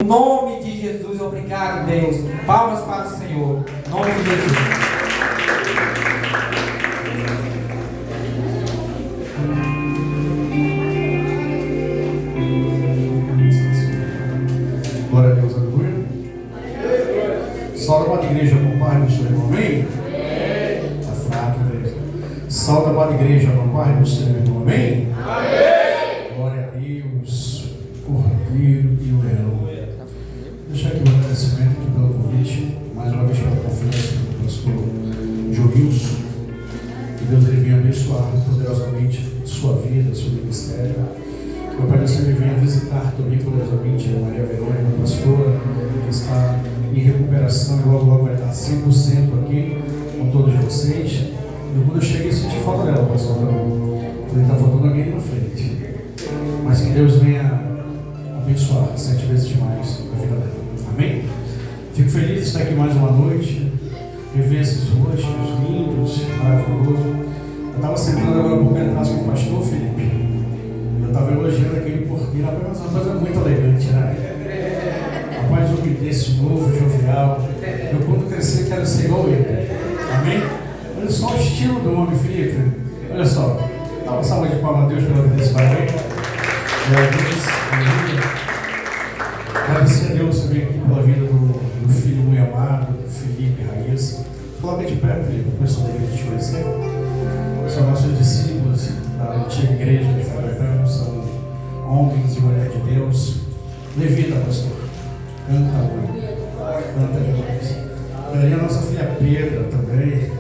Em nome de Jesus, obrigado, Deus. Palmas para o Senhor. Em nome de Jesus. Glória a Deus, aleluia. Salve a amada igreja com Pai do Senhor, amém? Está fraco, né? Salve a amada igreja com Pai do Senhor, amém? Glória a Deus, Cordeiro e o Leão. Deixar aqui o agradecimento aqui pelo convite, mais uma vez pela confiança do pastor Joilson. Que Deus ele venha abençoar poderosamente sua vida, seu ministério. Que o Pai do Senhor venha visitar também poderosamente a Maria Verônica, a pastora, que está em recuperação e logo vai estar 100% aqui com todos vocês. E quando eu cheguei, senti falta dela, pastor. Falei, está faltando alguém na frente. Mas que Deus venha abençoar 7 vezes mais a vida dela. Amém? Fico feliz de estar aqui mais uma noite, rever esses rostos lindos, maravilhosos. Eu estava sentando agora um pouco atrás com o pastor Felipe. Eu estava elogiando aquele porquê, rapaz, uma coisa muito elegante, né? Rapaz, um homem desse novo, jovial. Eu, quando crescer, quero ser igual ele. Amém? Olha só o estilo do homem, Felipe. Olha só. Dá uma salva de palmas a Deus pela vida desse pai. Agradecer a Deus também aqui pela vida do filho muito amado, Felipe Raíssa. Coloca de pé, Felipe, o pessoal da igreja te conhecer. São nossos discípulos da antiga igreja de Furacão, são homens e mulheres de Deus. Levita, pastor. Canta muito. Canta demais. E a nossa filha Pedra também.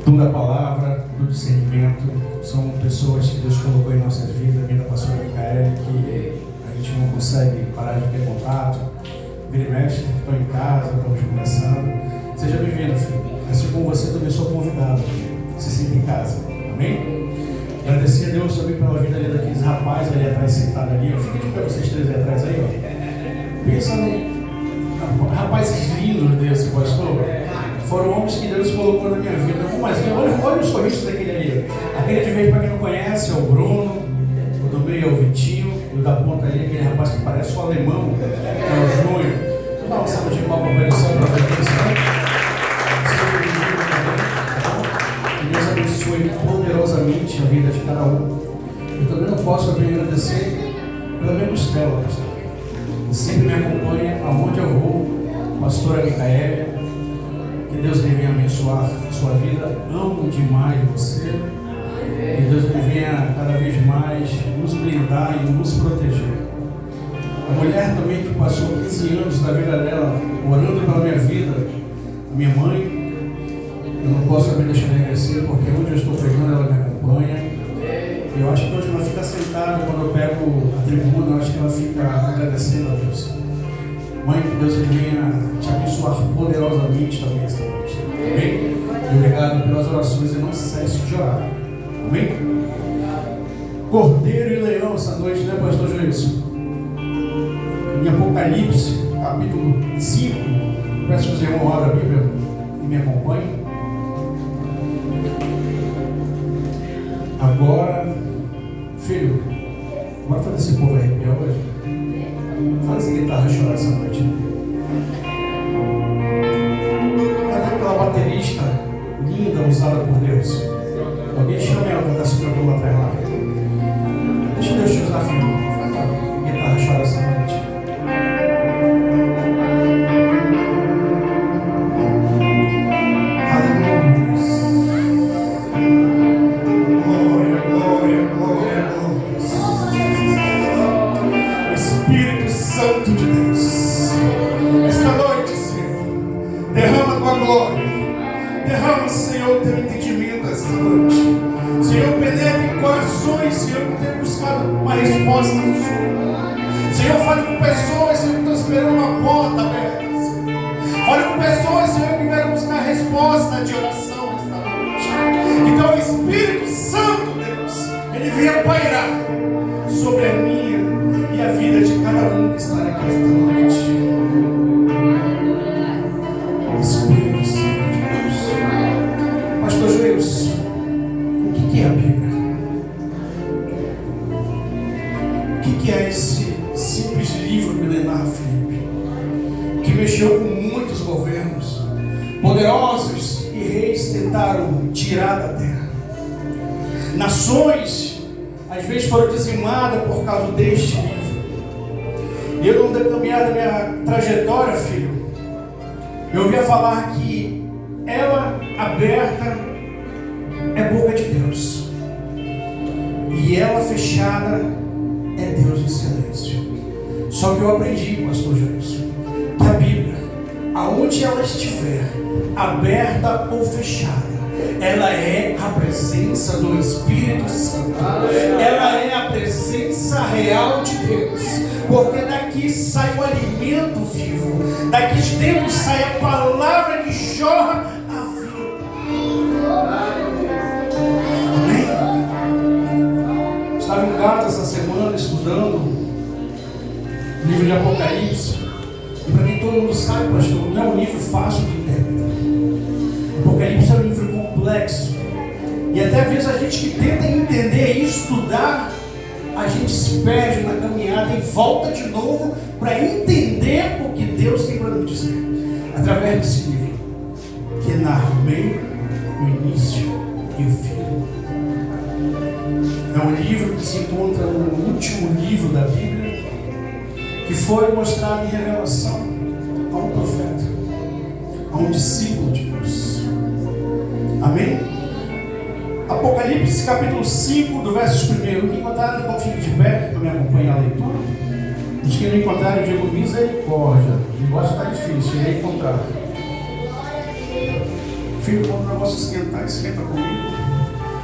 Tudo a palavra, do discernimento. São pessoas que Deus colocou em nossas vidas. A minha pastora Micaele, que a gente não consegue parar de ter contato. Vira e mexe, estou em casa, estamos conversando. Seja bem-vindo, filho. Assim como você também sou convidado. Se sinta em casa. Amém? Agradecer a Deus também pela vida ali daqueles rapazes ali atrás, sentados ali. Eu fico de pé vocês três ali atrás aí, ó. Pensa no rapazes lindos desse, pastor. Foram homens que Deus colocou na minha vida. Mas olha o sorriso daquele ali. Aquele de vez, para quem não conhece, é o Bruno. O do meio é o Vitinho. E o da ponta ali, aquele rapaz que parece o alemão, é o Júnior. Deixa eu dar uma salva de palmas para ele, só para ver quem são. Que Deus abençoe poderosamente a vida de cada um. Eu também não posso agradecer pela minha costela, pastor. Que sempre me acompanha aonde eu vou, pastora Micaele. Que Deus venha abençoar a sua vida. Amo demais você. Que Deus venha cada vez mais nos blindar e nos proteger. A mulher também que passou 15 anos da vida dela orando pela minha vida, a minha mãe, eu não posso também deixar de agradecer, porque onde eu estou pregando ela me acompanha. Eu acho que hoje ela fica sentada, quando eu pego a tribuna, eu acho que ela fica agradecendo a Deus. Mãe, que Deus venha te abençoar poderosamente também esta noite. Amém? E obrigado pelas orações e não cesse de orar. Amém? Cordeiro e leão essa noite, né, pastor Joilson? Em Apocalipse, capítulo 5, peço que os irmãos abram a Bíblia e me acompanhem. Agora, filho, bora fazer esse povo arrepiar hoje? Faz essa guitarra chorar essa noite. Cadê aquela baterista linda usada por Deus? Alguém chama ela para cantar esse cantor lá atrás lá. Deixa Deus te usar, filho. Faz a guitarra chorar essa noite. Senhor, fale com pessoas, Senhor, que estão esperando uma porta aberta. Fale com pessoas, Senhor, que querem buscar resposta de oração esta noite. Então o Espírito Santo, Deus, ele venha pairar sobre a minha e a vida de cada um que está aqui esta noite. Espírito Santo de Deus. Pastor Joilson, o que é a Bíblia? O que é esse simples livro livro milenar, Filipe, que mexeu com muitos governos. Poderosos e reis tentaram tirar da terra. Nações, às vezes, foram dizimadas por causa deste livro. E eu, no decaminhar da minha trajetória, filho, eu ouvia falar que ela aberta é boca de Deus, e ela fechada é Deus em silêncio. Só que eu aprendi, pastor Jairson, que a Bíblia, aonde ela estiver, aberta ou fechada, ela é a presença do Espírito Santo. Ela é a presença real de Deus. Porque daqui sai o alimento vivo. Daqui de dentro sai a palavra que jorra a vida. Amém? Estava em casa essa semana estudando o livro de Apocalipse. E para mim todo mundo sabe, pastor, não é um livro fácil de interpretar. Apocalipse é um livro complexo. E até às vezes a gente que tenta entender e estudar, a gente se perde na caminhada e volta de novo para entender o que Deus tem para nos dizer. Através desse livro, que narra o meio, o início e o fim. É um livro que se encontra no último livro da Bíblia, que foi mostrado em revelação a um profeta, a um discípulo de Deus. Amém? Apocalipse capítulo 5, do verso 1. Quem encontraram, então fique de pé para me acompanhar a leitura. Os que não encontraram, eu digo misericórdia. O negócio está difícil, irei encontrar. Filho, quando o negócio esquentar, esquenta comigo.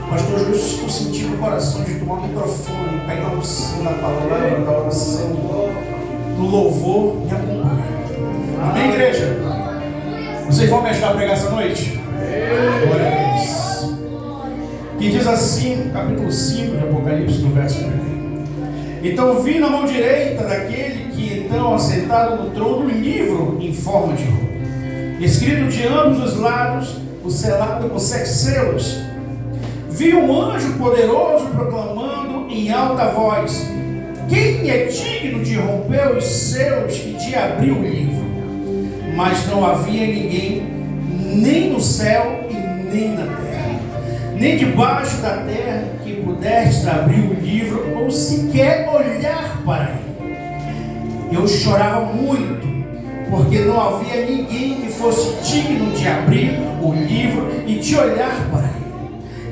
Pastor Júlio, estou sentindo o coração de tomar o microfone, cair na unção da palavra, da oração, do louvor, me acompanha. Amém, igreja? Vocês vão me ajudar a pregar essa noite? Glória a Deus. Que diz assim, capítulo 5 de Apocalipse, no verso 1. Então vi na mão direita daquele que então assentado no trono um livro em forma de roupa, escrito de ambos os lados, o selado com 7 selos. Vi um anjo poderoso proclamando em alta voz: quem é digno de romper os selos e de abrir o livro? Mas não havia ninguém, nem no céu e nem na terra, nem debaixo da terra, que pudesse abrir o livro ou sequer olhar para ele. Eu chorava muito, porque não havia ninguém que fosse digno de abrir o livro e de olhar para ele.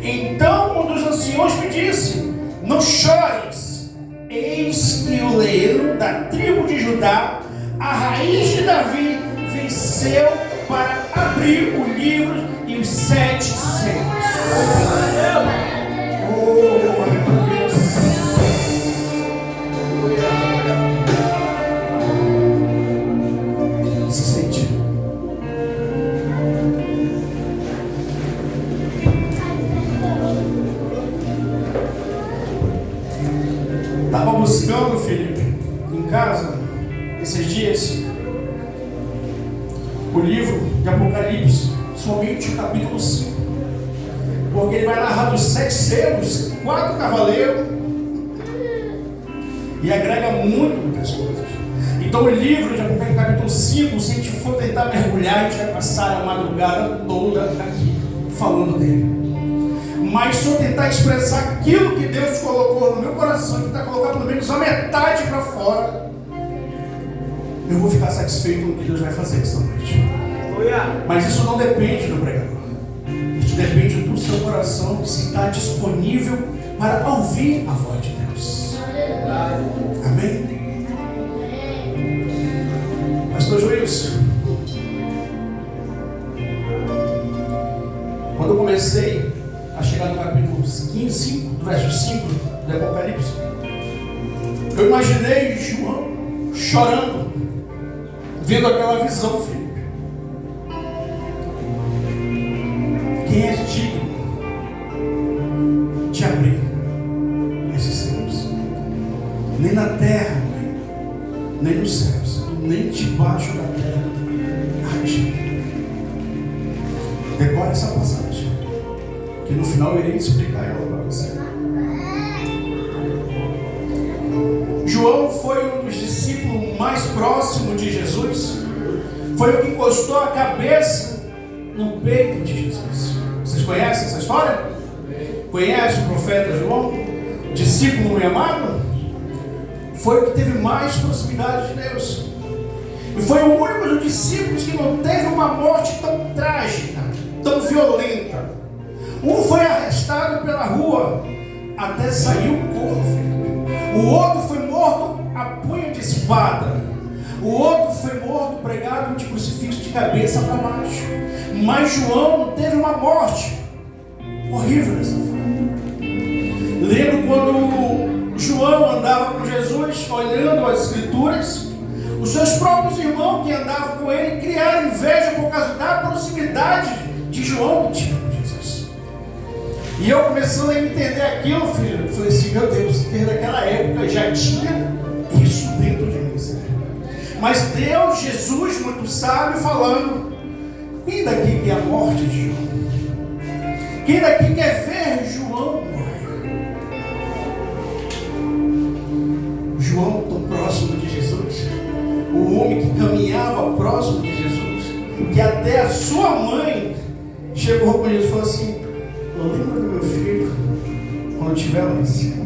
Então um dos anciões me disse: não chores, eis que o leão da tribo de Judá, a raiz de Davi, venceu para abrir o livro e os 7 selos. Se sente. Estava buscando, Felipe, em casa, esses dias, o livro de Apocalipse, somente o capítulo 5, porque ele vai narrar dos 7 selos, 4 cavaleiros, e agrega muitas coisas. Então o livro de Apocalipse, capítulo 5, se a gente for tentar mergulhar, a gente vai passar a madrugada toda aqui, falando dele. Mas se eu tentar expressar aquilo que Deus colocou no meu coração, tentar colocar pelo menos a metade para fora, eu vou ficar satisfeito com o que Deus vai fazer esta noite. Mas isso não depende do pregador. Isso depende do seu coração, que se está disponível para ouvir a voz de Deus. Amém? Pastor Joilson, quando eu comecei a chegar no capítulo 5, do verso 5 do Apocalipse, eu imaginei João chorando, vendo aquela visão, filho. Quem é digno de abrir esses céus? Nem na terra, nem nos céus, nem debaixo da terra. Decora essa passagem, que no final eu irei explicar ela para você. João foi um dos discípulos discípulo mais próximo de Jesus, foi o que encostou a cabeça no peito de Jesus. Vocês conhecem essa história? Conhece o profeta João? Discípulo muito amado? Foi o que teve mais proximidade de Deus. E foi o único dos discípulos que não teve uma morte tão trágica, tão violenta. Um foi arrestado pela rua até sair o corpo. O outro foi morto a punho de espada. O outro foi morto pregado de crucifixo de cabeça para baixo. Mas João teve uma morte horrível dessa forma. Lembro quando João andava com Jesus, olhando as Escrituras, os seus próprios irmãos que andavam com ele criaram inveja por causa da proximidade de João que tinha com Jesus. E eu começando a entender aquilo, filho, eu falei assim, meu Deus, desde aquela época já tinha isso dentro de mim, Senhor. Mas Deus, Jesus, muito sábio, falando, quem daqui quer a morte de João? Quem daqui quer ver João morrer? João tão próximo de Jesus, o homem que caminhava próximo de Jesus, que até a sua mãe chegou com Jesus e falou assim, lembra do meu filho quando estiver lá em cima.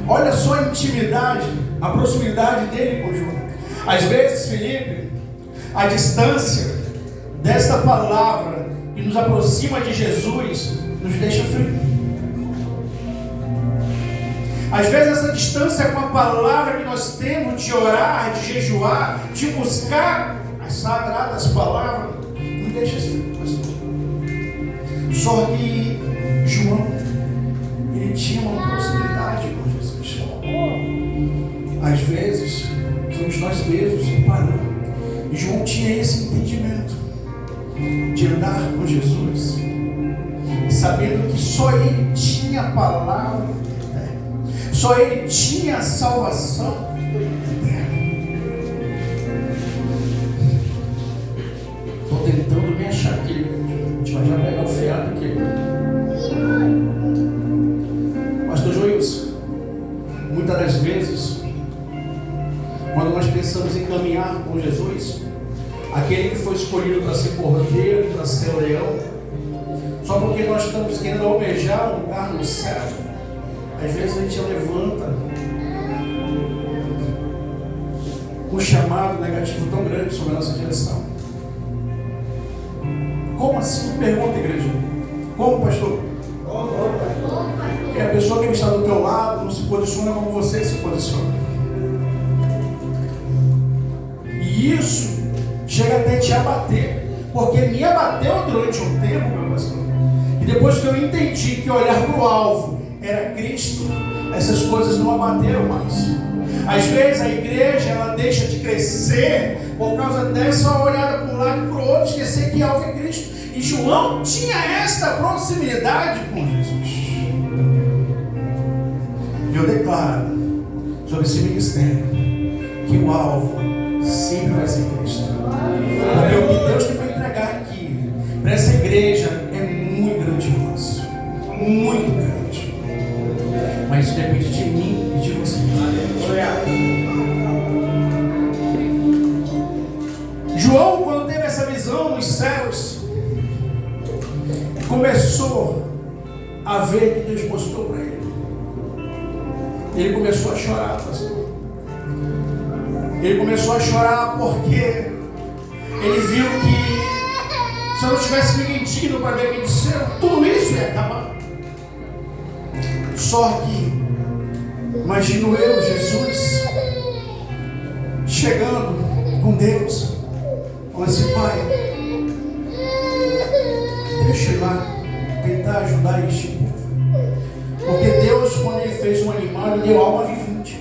Olha só a intimidade, a proximidade dele com João. Às vezes, Felipe, a distância desta palavra que nos aproxima de Jesus nos deixa frio. Às vezes essa distância com a palavra que nós temos de orar, de jejuar, de buscar as sagradas palavras, nos deixa frio, pastor. Só que João, ele tinha uma proximidade com Jesus. Às vezes, somos nós mesmos que paramos. E João tinha esse entendimento de andar com Jesus, sabendo que só ele tinha a palavra eterna, só ele tinha a salvação eterna. Estou tentando me achar aqui, a gente vai já pegar o fiado aqui. Pastor Joilson, muitas das vezes, quando nós pensamos em caminhar com Jesus, aquele que foi escolhido para ser cordeiro, para ser leão, só porque nós estamos querendo almejar um lugar no céu, às vezes a gente levanta um chamado negativo tão grande sobre a nossa direção. Como assim? Pergunta, igreja. Como, pastor? Porque a pessoa que está do teu lado não se posiciona como você se posiciona. E isso chega até te abater, porque me abateu durante um tempo, meu pastor. E depois que eu entendi que olhar para o alvo era Cristo, essas coisas não abateram mais. Às vezes a igreja ela deixa de crescer por causa dessa olhada para um lado e para o outro, esquecer que alvo é Cristo. E João tinha esta proximidade com Jesus. E eu declaro sobre esse ministério que o alvo sempre vai ser Cristo. Porque o que Deus tem para entregar aqui para essa igreja é muito grandioso, muito grande. Mas isso depende de mim e de você. João, quando teve essa visão nos céus, começou a ver que Deus mostrou para ele. Ele começou a chorar, pastor. Ele começou a chorar porque ele viu que se eu não tivesse ninguém digno para ver aquele céu, tudo isso ia acabar. Só que, imagino eu, Jesus, chegando com Deus, falando assim, Pai, deixa eu ir lá tentar ajudar este povo. Porque Deus, quando Ele fez um animal, Ele deu alma vivente.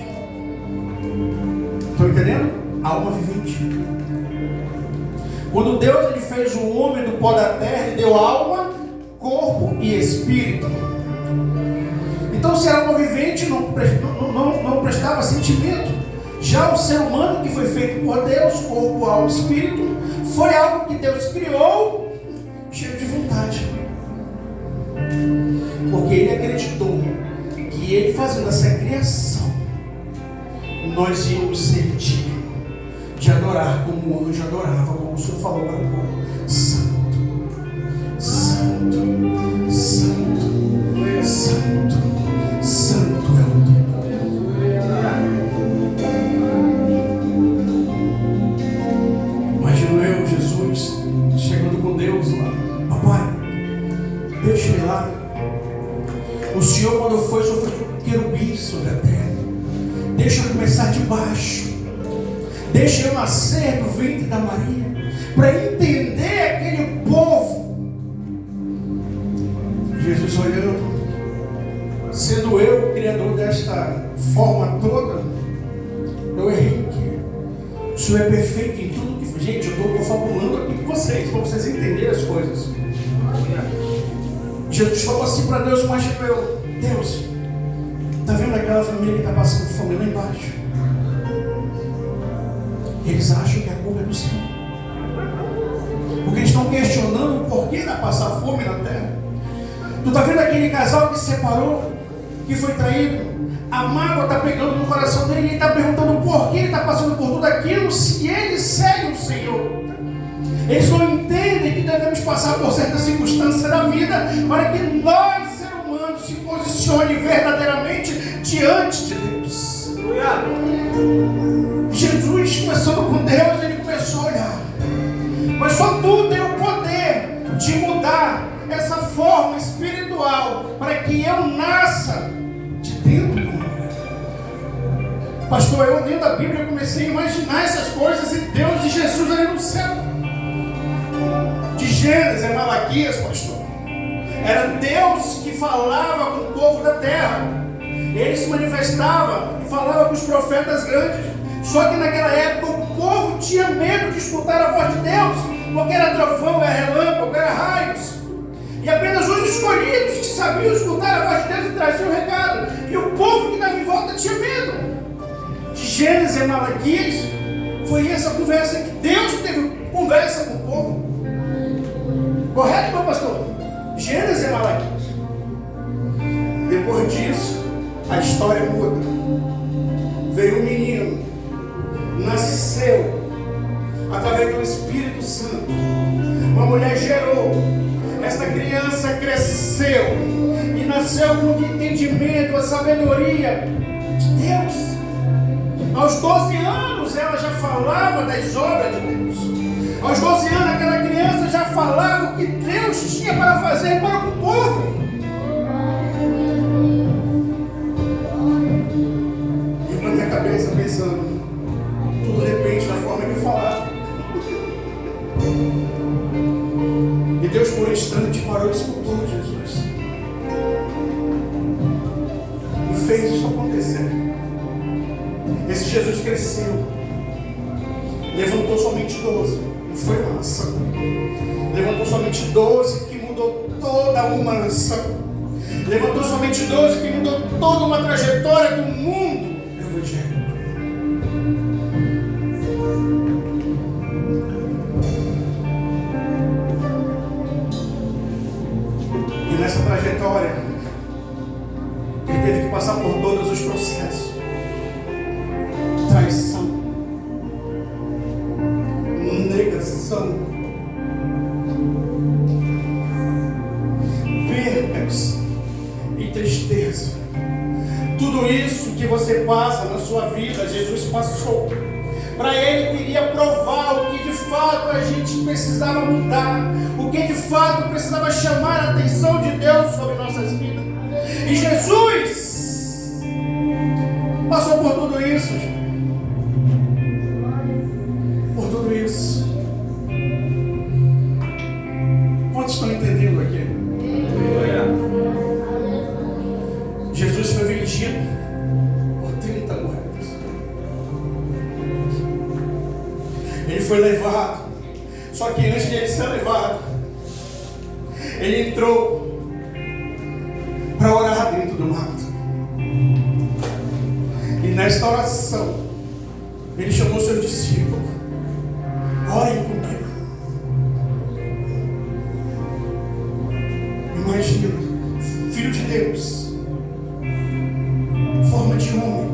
Estão entendendo? Alma vivente. Quando Deus ele fez o homem do pó da terra, Ele deu alma, corpo e espírito. Então, se a alma vivente não prestava sentimento, já o ser humano que foi feito por Deus, corpo, alma e espírito, foi algo que Deus criou cheio de vontade. Porque Ele acreditou que Ele fazendo essa criação, nós íamos ser de adorar como o anjo adorava, como o Senhor falou para o povo. Santo, Santo, Santo, Santo, Santo é o teu povo. Imagino eu, Jesus, chegando com Deus lá. Papai, deixa ele lá. O Senhor, quando foi, sofreu querubim sobre a terra. Deixa eu começar de baixo. Deixa eu nascer do ventre da Maria, para entender aquele povo. Jesus olhando, sendo eu o criador desta forma toda, eu errei aqui. O Senhor é perfeito em tudo que faz. Gente, eu estou confabulando aqui com vocês, para vocês entenderem as coisas. Jesus falou assim para Deus, imagina eu, Deus, está vendo aquela família que está passando fome lá embaixo? Eles acham que a culpa é do Senhor, porque eles estão questionando o porquê da passar fome na terra. Tu está vendo aquele casal que se separou, que foi traído? A mágoa está pegando no coração dele e ele está perguntando por que ele está passando por tudo aquilo, se eles seguem o Senhor. Eles não entendem que devemos passar por certas circunstâncias da vida para que nós, seres humanos, se posicione verdadeiramente diante de Deus. Jesus, começando com Deus, ele começou a olhar. Mas só tu tem o poder de mudar essa forma espiritual para que eu nasça de dentro do mundo. Pastor, eu lendo a Bíblia comecei a imaginar essas coisas e Deus e Jesus ali no céu. De Gênesis a Malaquias, pastor, era Deus que falava com o povo da terra. Ele se manifestava e falava com os profetas grandes. Só que naquela época o povo tinha medo de escutar a voz de Deus, porque era trovão, era relâmpago, era raios. E apenas os escolhidos que sabiam escutar a voz de Deus e traziam o recado. E o povo que estava em volta tinha medo. De Gênesis a Malaquias, foi essa conversa que Deus teve conversa com o povo. Correto, meu pastor? Gênesis a Malaquias. Depois disso, a história muda. Veio um menino, nasceu através do Espírito Santo. Uma mulher gerou. Esta criança cresceu e nasceu com o entendimento, a sabedoria de Deus. Aos 12 anos ela já falava das obras de Deus. Aos 12 anos aquela criança já falava o que Deus tinha para fazer para o povo. E na minha cabeça pensando, tudo depende da forma de falar. E Deus por um instante parou e escutou Jesus. E fez isso acontecer. Esse Jesus cresceu. Levantou somente 12. Não foi uma nação. Levantou somente 12 que mudou toda uma nação. Levantou somente 12 que mudou toda uma trajetória do mundo evangélico. E nessa trajetória, ele teve que passar por todos os processos. Traição, negação, percas e tristeza. Tudo isso que você passa na sua vida, Jesus passou. Para Ele queria provar o que de fato a gente precisava mudar, o que de fato precisava chamar a atenção de Deus sobre nossas vidas. E Jesus passou por tudo isso, gente. Por tudo isso. Quantos estão entendendo aqui? Jesus foi vendido por 30 moedas. Ele foi levado. Só que antes de ele ser levado, ele entrou para orar dentro do mato. E nesta oração, ele chamou seus discípulos. Orem comigo. Imagina, Filho de Deus, forma de homem,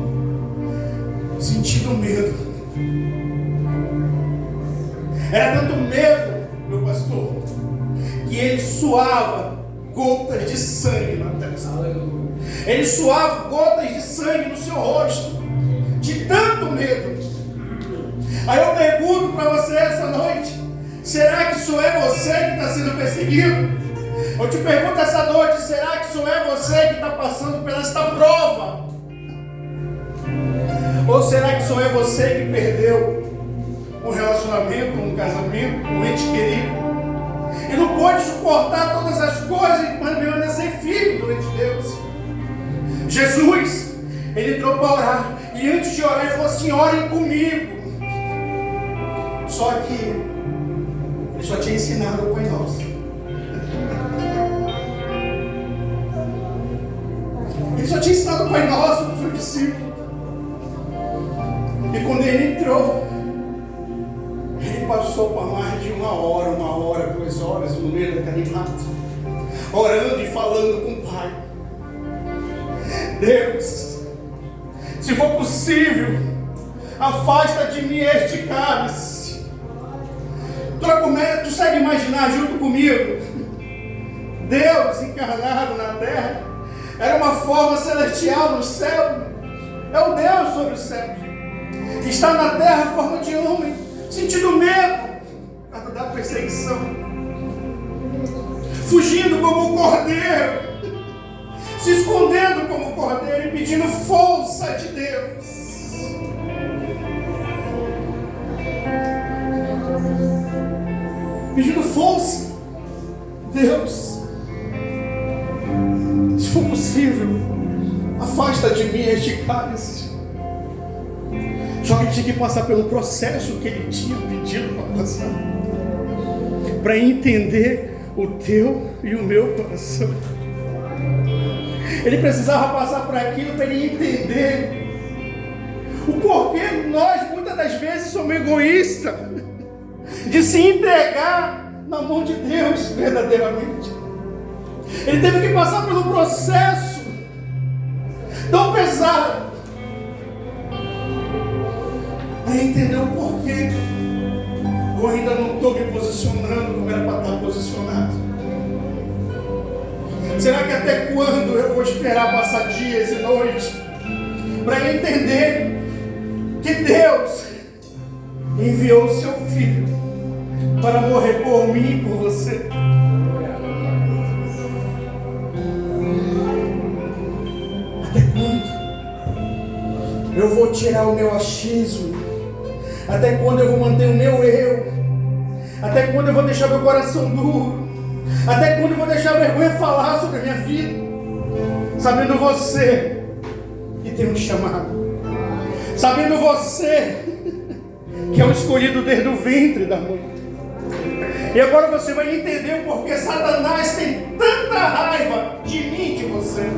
sentindo medo, Era tanto medo, meu pastor, que ele suava gotas de sangue na testa. Ele suava gotas de sangue no seu rosto, de tanto medo. Aí eu pergunto para você essa noite: será que só é você que está sendo perseguido? Eu te pergunto essa noite: será que só é você que está passando por esta prova? Ou será que só é você que perdeu um relacionamento, um casamento, um ente querido, e não pode suportar todas as coisas e permanecer firme durante Deus? Jesus, ele entrou para orar, e antes de orar ele falou assim: orem comigo. Só que ele só tinha ensinado o Pai Nosso. Ele só tinha ensinado o Pai Nosso para os seus discípulos. E quando ele entrou, ele passou por mais de 1 hora, 2 horas no meio daquele mato, orando e falando com o Pai. Deus, se for possível, afasta de mim este cálice. Tu consegue imaginar junto comigo? Deus encarnado na terra, era uma forma celestial no céu, é o Deus sobre o céu. Está na terra a forma de homem, sentindo medo por causa da perseguição, fugindo como um cordeiro, se escondendo como um cordeiro e pedindo força de Deus. Pedindo força. Deus, se for possível, afasta de mim este cálice. Só que ele tinha que passar pelo processo que ele tinha pedido para passar, para entender o teu e o meu coração. Ele precisava passar por aquilo para ele entender o porquê nós muitas das vezes somos egoístas de se entregar na mão de Deus verdadeiramente. Ele teve que passar pelo processo tão pesado para entender o porquê eu ainda não estou me posicionando como era para estar posicionado. Será que até quando eu vou esperar passar dias e noites para entender que Deus enviou o seu Filho para morrer por mim e por você? Até quando eu vou tirar o meu achismo? Até quando eu vou manter o meu eu? Até quando eu vou deixar meu coração duro? Até quando eu vou deixar a vergonha falar sobre a minha vida? Sabendo você que tem um chamado, sabendo você que é o escolhido desde o ventre da mãe. E agora você vai entender o porquê Satanás tem tanta raiva de mim e de você.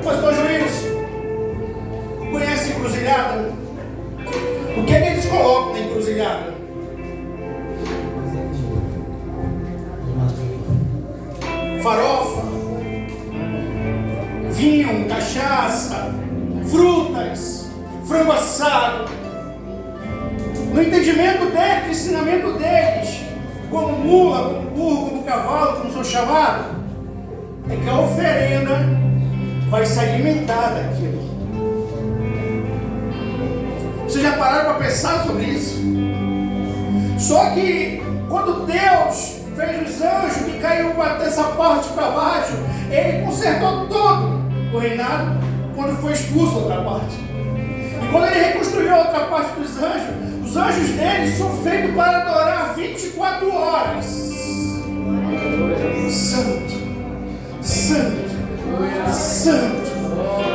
Pastor Juiz, conhece encruzilhada? O que é que eles colocam na encruzilhada? Farofa, vinho, cachaça, frutas, frango assado. No entendimento deles, no ensinamento deles, como mula, como burro, como cavalo, como são chamados, é que a oferenda vai se alimentar daquilo. Vocês já pararam para pensar sobre isso? Só que quando Deus fez os anjos que caíram dessa parte para baixo, ele consertou todo o reinado quando foi expulso outra parte. E quando ele reconstruiu a outra parte dos anjos, os anjos deles são feitos para adorar 24 horas. Santo, santo, santo,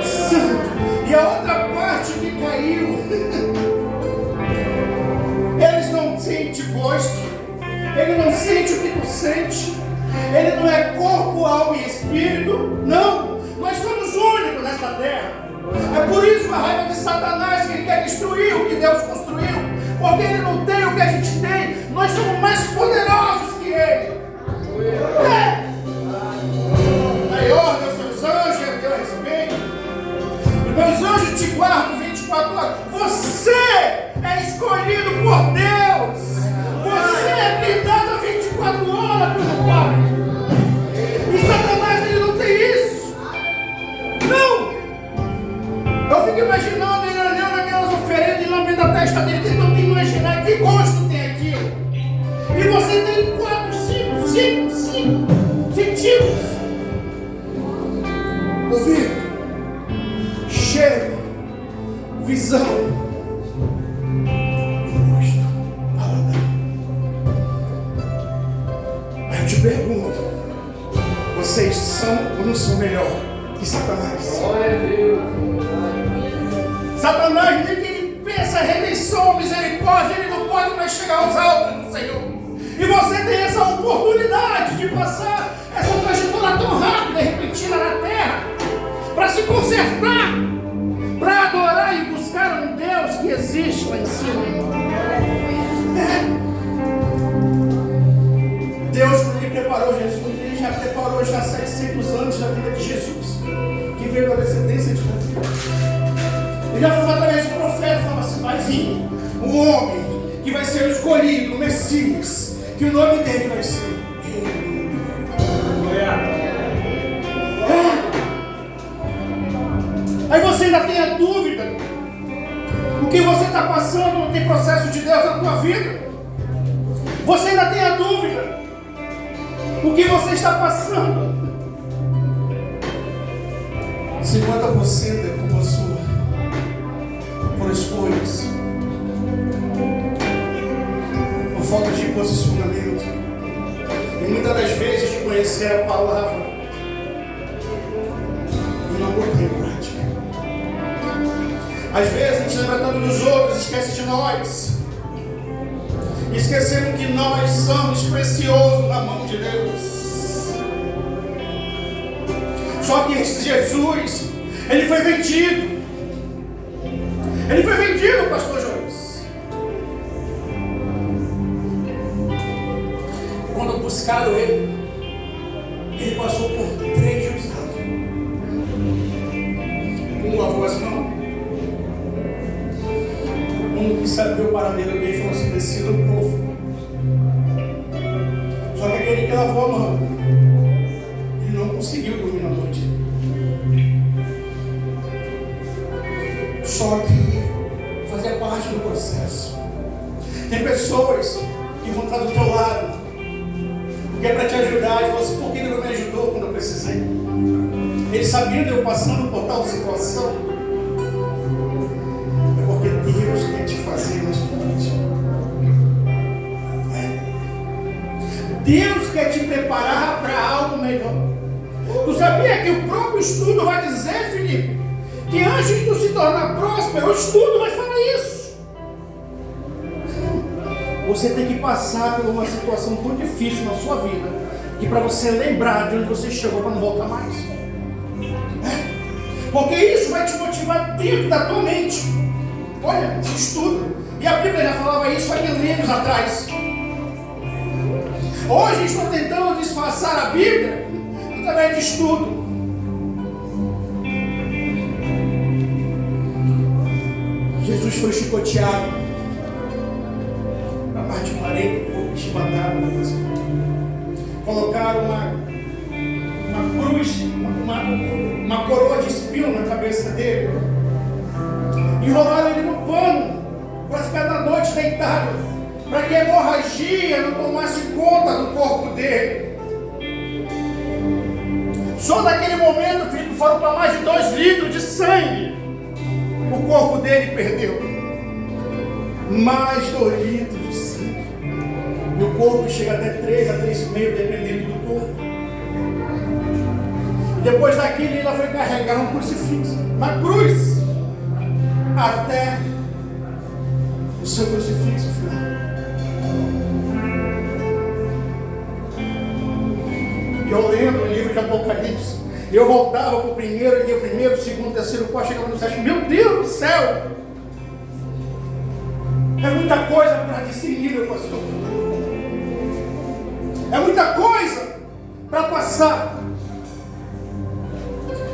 santo. E a outra parte que caiu, eles não sentem gosto. Ele não sente o que tu sente. Ele não é corpo, alma e espírito. Não. Nós somos únicos nesta terra. É por isso a raiva de Satanás, que ele quer destruir o que Deus construiu. Porque ele não tem o que a gente tem. Nós somos mais poderosos que ele. Aí ordem aos seus anjos, a teu respeito. Os meus anjos te guardam 24 horas. Você é escolhido por Deus. cabeça dele tentando imaginar que gosto tem aquilo. E você tem 4, 5 sentidos: ouvido, cheiro, visão, gosto, paladar. Aí eu te pergunto: vocês são ou não são melhor que Satanás? Glória a Deus. Satanás, desde que ele pensa redenção, misericórdia, ele não pode mais chegar aos altos do Senhor. E você tem essa oportunidade de passar essa trajetória tão rápida e repentina na terra, para se consertar, para adorar e buscar um Deus que existe lá em cima. Deus, quando ele preparou Jesus, ele já preparou já 700 anos da vida de Jesus, que veio da descendência de Davi. Ele já falou através de profeta, falava assim: vai vir um homem que vai ser o escolhido, o Messias, que o nome dele vai ser Aí você ainda tem a dúvida: o que você está passando não tem processo de Deus na tua vida? Você ainda tem a dúvida: o que você está passando? 50% é culpa sua, por escolhas, por falta de posicionamento, e muitas das vezes de conhecer a palavra e não botar em prática. Às vezes a gente lembra tanto dos outros, esquece de nós. Esquecendo que nós somos preciosos na mão de Deus. Só que esse Jesus, ele foi vendido. Ele foi vendido, pastor Jones. Quando buscaram ele, ele passou por 3 juizados. Um lavou as mãos. Um que sabia o paradeiro dele falou assim: descido o povo. Só que aquele que lavou a mão, ele não conseguiu dormir na noite. Só que fazia parte do processo. Tem pessoas que vão estar do teu lado, porque é para te ajudar. E falam assim: por que ele não me ajudou quando eu precisei? Ele sabia de eu passando por tal situação. É porque Deus quer te fazer mais forte. Deus quer te preparar para algo melhor. Tu sabia que o próprio estudo vai dizer, Felipe, que antes de tu se tornar próspero, o estudo vai falar isso. Você tem que passar por uma situação tão difícil na sua vida, que para você lembrar de onde você chegou para não voltar mais. Porque isso vai te motivar dentro da tua mente. Olha, estudo. E a Bíblia já falava isso há milênios atrás. Hoje estão tentando disfarçar a Bíblia através de estudo. Jesus foi chicoteado na parte de 40, um pouco chibatado. Colocaram uma cruz, uma coroa de espinho na cabeça dele. Enrolaram ele no pano para ficar da noite deitado, para que a hemorragia não tomasse conta do corpo dele. Só naquele momento, filho, foram para mais de 2 litros de sangue. O corpo dele perdeu mais 2 litros de sangue. E o corpo chega até 3 a 3,5, dependendo do corpo. E depois daquilo, ele ainda foi carregar um crucifixo na cruz, até o seu crucifixo final. E eu lendo o livro de Apocalipse, eu voltava para o primeiro, lia o primeiro, o segundo, o terceiro, o quarto, chegava no 7. Meu Deus do céu! É muita coisa para discernir, meu pastor. É muita coisa para passar.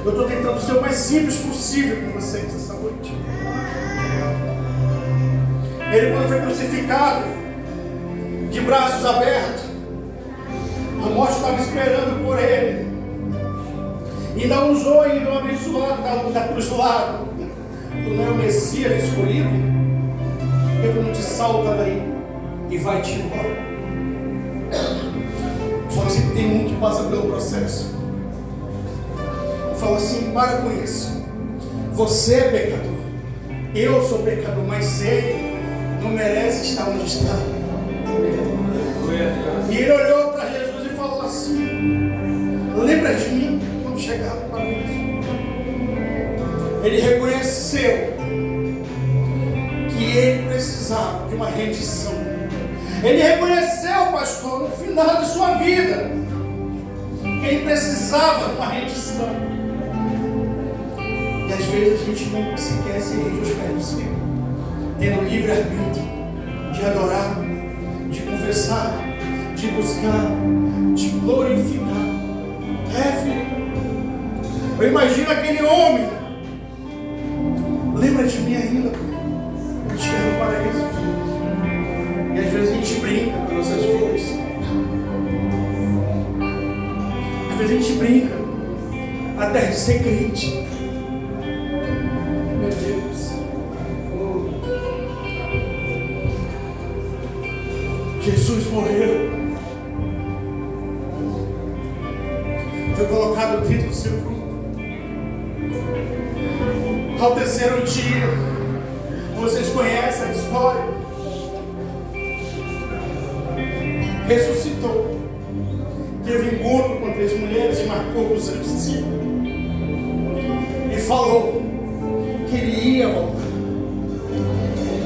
Eu estou tentando ser o mais simples possível com vocês essa noite. Ele, quando foi crucificado, de braços abertos, a morte estava esperando por ele. E ainda usou ainda um abençoado da cruz do lado. Tu não é o Messias escolhido? Saulo estava aí e vai te embora. Só que sempre tem um que passa pelo processo. Fala assim, para com isso. Você é pecador. Eu sou pecador, mas ele não merece estar onde está. E ele olhou para Jesus e falou assim: lembra de mim quando chegar no paraíso. Ele reconheceu que ele precisava de uma rendição. Ele reconheceu, pastor, no final de sua vida, que ele precisava de uma rendição. E às vezes a gente não sequer se rende aos pés do Senhor, tendo livre-arbítrio de adorar, de confessar, de buscar, de glorificar. Filho, eu imagino aquele homem. Lembra de mim ainda, quando chegar no paraíso. E às vezes a gente brinca com nossas flores. Às vezes a gente brinca até de ser crente. Meu Deus. Jesus morreu. Foi colocado dentro do sepulcro. Ao terceiro dia, vocês conhecem a história, ressuscitou, teve encontro com 3 mulheres e marcou com os seus discípulos e falou que ele ia voltar.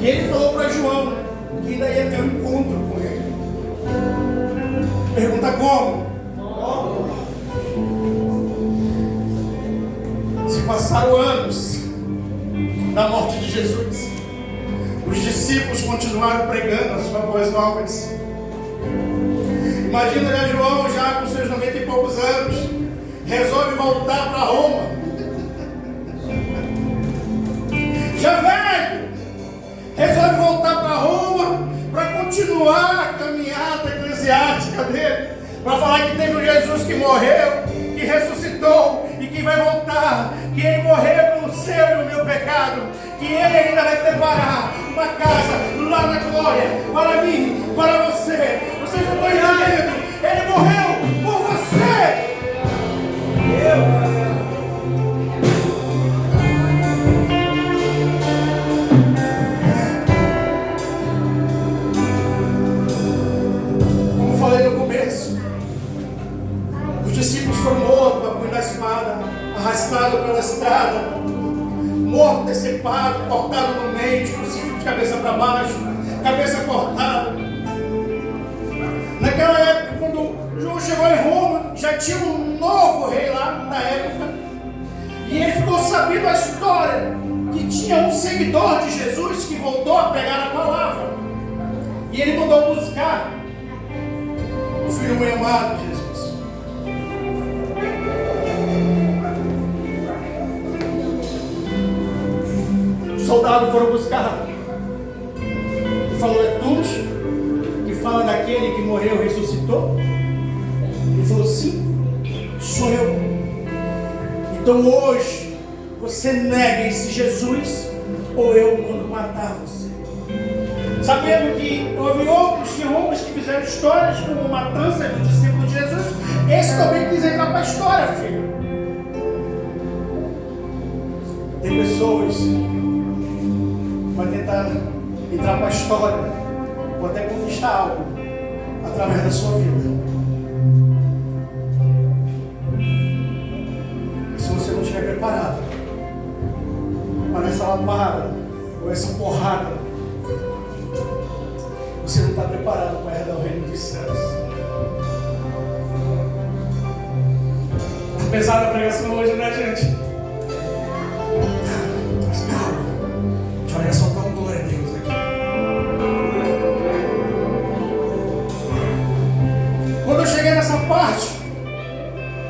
E ele falou para João que ainda ia ter um encontro com ele. Pergunta como? Se passaram anos da morte de Jesus, os discípulos continuaram pregando as suas boas novas. Imagina, né, João, já com seus 90 e poucos anos, resolve voltar para Roma. Já velho, resolve voltar para Roma para continuar a caminhada eclesiástica dele, para falar que teve um Jesus que morreu, que ressuscitou e que vai voltar, que ele morreu pelo seu e o meu pecado, que ele ainda vai preparar uma casa lá na glória, para mim, para você. Vocês não estão entendendo? Ele morreu por você. Como falei no começo, os discípulos foram mortos para punho da espada, arrastados pela estrada, morto, decepado, cortado no meio, crucifixo de cabeça para baixo, cabeça cortada. Naquela época, quando João chegou em Roma, já tinha um novo rei lá na época, e ele ficou sabendo a história que tinha um seguidor de Jesus que voltou a pegar a palavra, e ele mandou buscar o filho muito amado de Jesus. Os soldados foram buscar e falou: é tu que fala daquele que morreu e ressuscitou? Ele falou: sim, sou eu. Então hoje você nega esse Jesus, ou eu mando matar você. Sabendo que houve outros de Roma que fizeram histórias como matança do discípulo de Jesus, esse também quis entrar para a história, filho. Tem pessoas que vão tentar entrar para a história, ou até conquistar algo através da sua vida. E se você não estiver preparado para essa lapada ou essa porrada, você não está preparado para herdar o reino dos céus. Está pesada a pregação hoje, né, gente? Mas calma, deixa eu olhar só para um glória a Deus aqui. Quando eu cheguei nessa parte,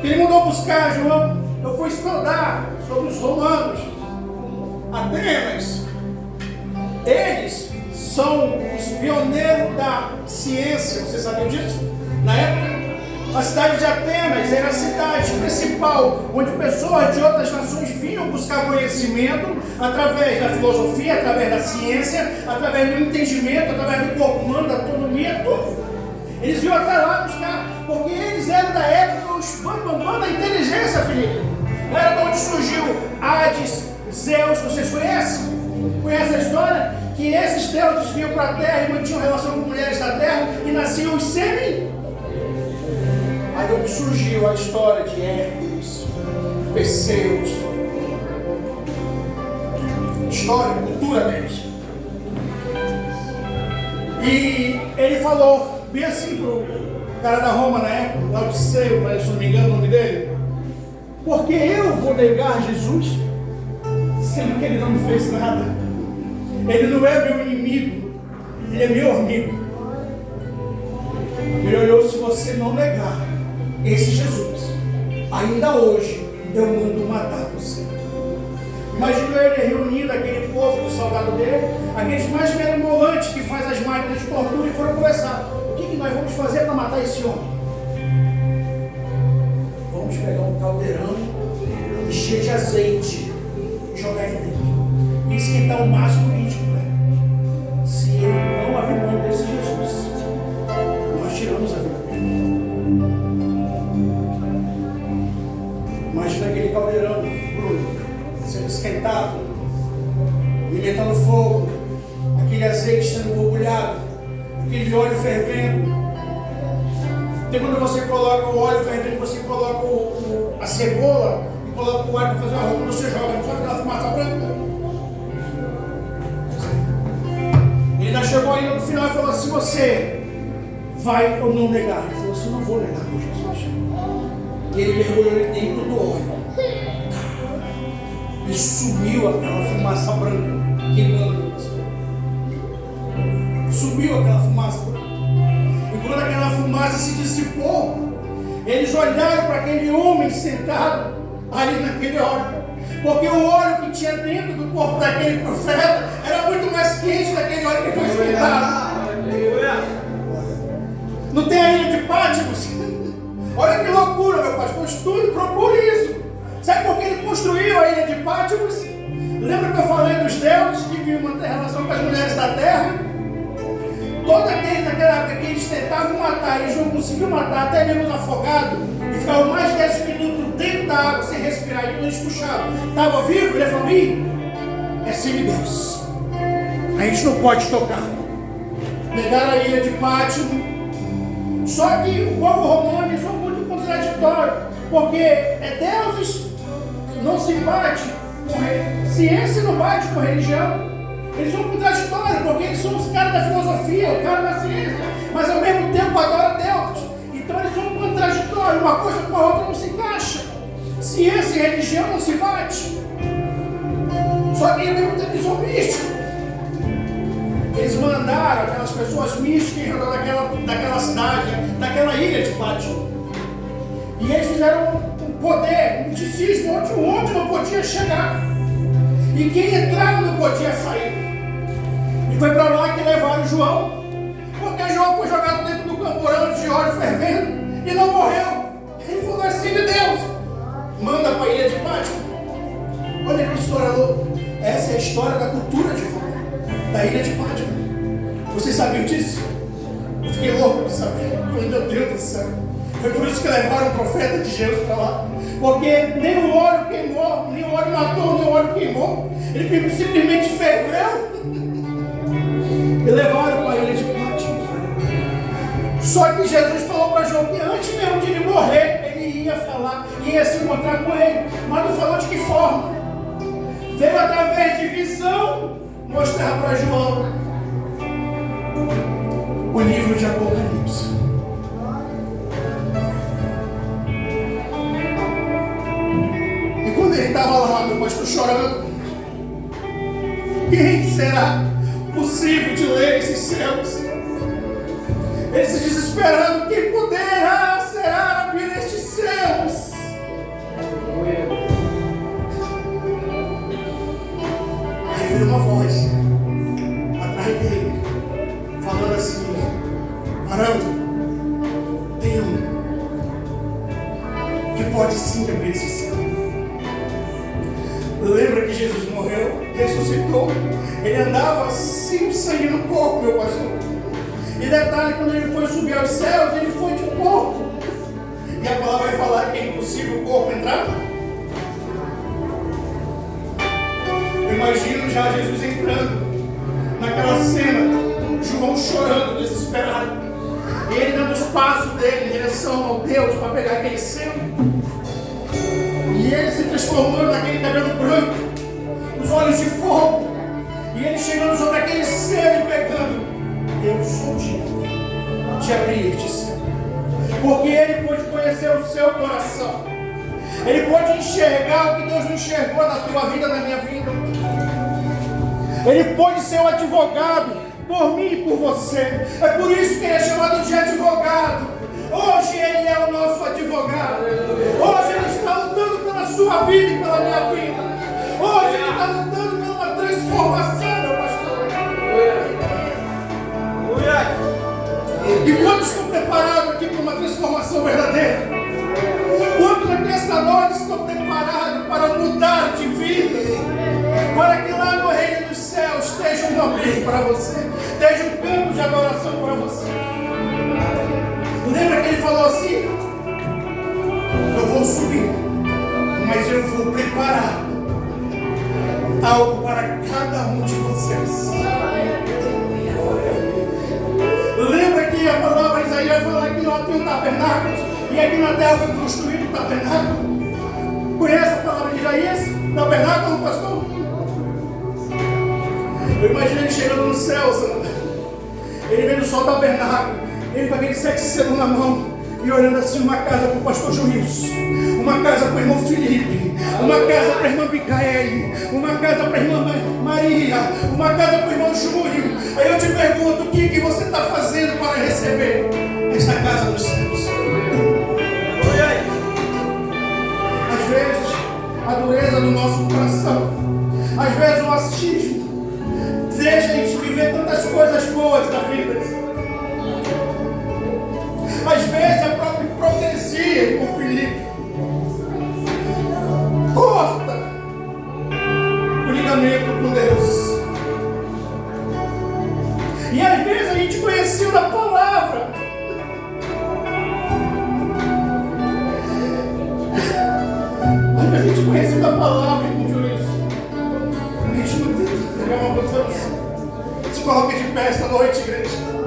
ele mandou buscar João. Eu fui estudar sobre os romanos, Atenas. Eles são os pioneiros da ciência. Você sabia disso? Na época, A cidade de Atenas era a cidade principal, onde pessoas de outras nações vinham buscar conhecimento através da filosofia, através da ciência, através do entendimento, através do corpo humano, da autonomia, tudo. Eles vinham até lá buscar, porque eles eram da época os bambambam da inteligência, Felipe. Era de onde surgiu Hades, Zeus, vocês conhecem? Conhecem a história? Que esses deuses vinham para a terra e mantinham relação com mulheres da terra e nasciam os sêmen. Aí onde surgiu a história de Hércules, Perseus, história, cultura deles. E ele falou bem assim pro cara da Roma na época, Laodiceu, se não me engano o nome dele, porque eu vou negar Jesus, sendo que ele não me fez nada. Ele não é meu inimigo, ele é meu amigo. Ele olhou: se você não negar esse Jesus, ainda hoje eu mando matar você. Imagina ele reunindo aquele povo do soldado dele, aqueles mais mirabolantes que faz as máquinas de tortura, e foram conversar: o que nós vamos fazer para matar esse homem? Vamos pegar um caldeirão, encher de azeite e jogar ele dentro e esquentar o máximo ritmo, né? Se ele não abrir mão desse Jesus, nós tiramos a vida dele. Imagina aquele caldeirão, Bruno, sendo esquentado, alimentando fogo, aquele azeite sendo borbulhado, aquele óleo fervendo. Então, quando você coloca o óleo fervendo, você coloca a cebola e coloca o alho para fazer uma roupa, você joga, não sabe aquela fumaça branca? Ele ainda chegou ainda no final e falou assim: você vai ou não negar? Ele falou assim: não vou negar meu Jesus. E ele mergulhou dentro do óleo e sumiu aquela fumaça branca queimando. Subiu aquela fumaça branca. E quando aquela fumaça se dissipou, eles olharam para aquele homem sentado ali naquele óleo, porque o óleo que tinha dentro do corpo daquele profeta era muito mais quente daquele óleo que foi esquentado. Não tem a ilha de Patmos? Olha que loucura, meu pastor. Estude, procure isso. Sabe por que ele construiu a ilha de Patmos? Lembra que eu falei dos deuses que vinham manter relação com as mulheres da terra? Todo aquele naquela época que eles tentavam matar, eles não conseguiam matar, até mesmo afogado, e ficavam mais de 10 minutos dentro da água sem respirar, e quando eles puxavam, estava vivo, ele falou: é semideus. A gente não pode tocar. Pegaram a ilha de Patmos. Só que o povo romano é muito contraditório, porque deuses não se bate com ciência, não bate com religião. Eles são contraditórios, porque eles são os caras da filosofia, o cara da ciência, mas ao mesmo tempo adoram Deus. Então eles são contraditórios, uma coisa com a outra não se encaixa. Ciência e religião não se bate. Só que ao mesmo tempo eles são místicos. Eles mandaram aquelas pessoas místicas em redor daquela cidade, daquela ilha de Patmos. E eles fizeram um poder, um misticismo, onde o homem não podia chegar. E quem entrava não podia sair. E foi para lá que levaram João, porque João foi jogado dentro do camporão de óleo fervendo e não morreu. Ele falou assim: de Deus, manda para a ilha de Patmos. Olha que história louca. Essa é a história da cultura de Roma, da ilha de Patmos. Vocês sabiam disso? Eu fiquei louco de saber. Eu falei: meu Deus do céu. Foi por isso que levaram o profeta de Jesus para lá. Porque nem o óleo queimou, nem o óleo matou, nem o óleo queimou. Ele simplesmente ferveu. E levaram para a ilha de Patmos. Só que Jesus falou para João que antes mesmo de ele morrer, ele ia falar, ia se encontrar com ele. Mas não falou de que forma. Veio através de visão mostrar para João o livro de Apocalipse. E quando ele estava lá, meu pastor, chorando, quem será possível de ler esses céus? Ele se desesperando: quem poderá será abrir estes céus? Aí veio uma voz atrás dele, falando assim: Arão, tenha pode sim abrir esse céu. Lembra que Jesus morreu, ressuscitou, ele andava assim, o sangue no corpo, meu pastor. E detalhe, quando ele foi subir aos céus, ele foi de corpo. E a palavra vai falar que é impossível o corpo entrar. Eu imagino já Jesus entrando naquela cena, João chorando, desesperado, e ele dando os passos dele em direção ao Deus para pegar aquele selo. E ele se transformando naquele cabelo branco, os olhos de fogo, e ele chegando sobre aquele selo e pegando. Eu sou digno de abrir este selo, porque ele pôde conhecer o seu coração, ele pôde enxergar o que Deus não enxergou na tua vida, na minha vida. Ele pôde ser o advogado por mim e por você. É por isso que ele é chamado de advogado. Hoje ele é o nosso advogado. Hoje ele está lutando pela sua vida e pela minha vida. Hoje ele está lutando por uma transformação, meu pastor. E quantos estão preparados aqui para uma transformação verdadeira? Quantos aqui esta noite estão preparados para mudar de vida? Para que lá no reino dos céus esteja um abrigo para você, esteja um campo de adoração para você. Lembra que ele falou assim? Eu vou subir, mas eu vou preparar algo para cada um de vocês. Lembra que a palavra de Isaías fala que lá tem um tabernáculo e aqui na terra foi construído um tabernáculo? Conhece a palavra de Isaías? Tabernáculo, pastor? Eu imagino ele chegando no céu, ele vendo só o tabernáculo, ele com aquele sexo selo na mão e olhando assim uma casa para o pastor Juízo, uma casa para o irmão Felipe, uma casa para a irmã Micaele, uma casa para a irmã Maria, uma casa para o irmão Júlio. Aí eu te pergunto, o que você está fazendo para receber esta casa dos céus? Às vezes, a dureza do nosso coração, às vezes o machismo, deixa a gente viver tantas coisas boas da vida. Às vezes a própria hipocrisia com o Felipe corta o ligamento com Deus. E às vezes a gente conheceu da palavra, a gente conheceu da palavra com juízo. A gente não tem que pegar uma mudança. Se coloque de pé esta noite, igreja.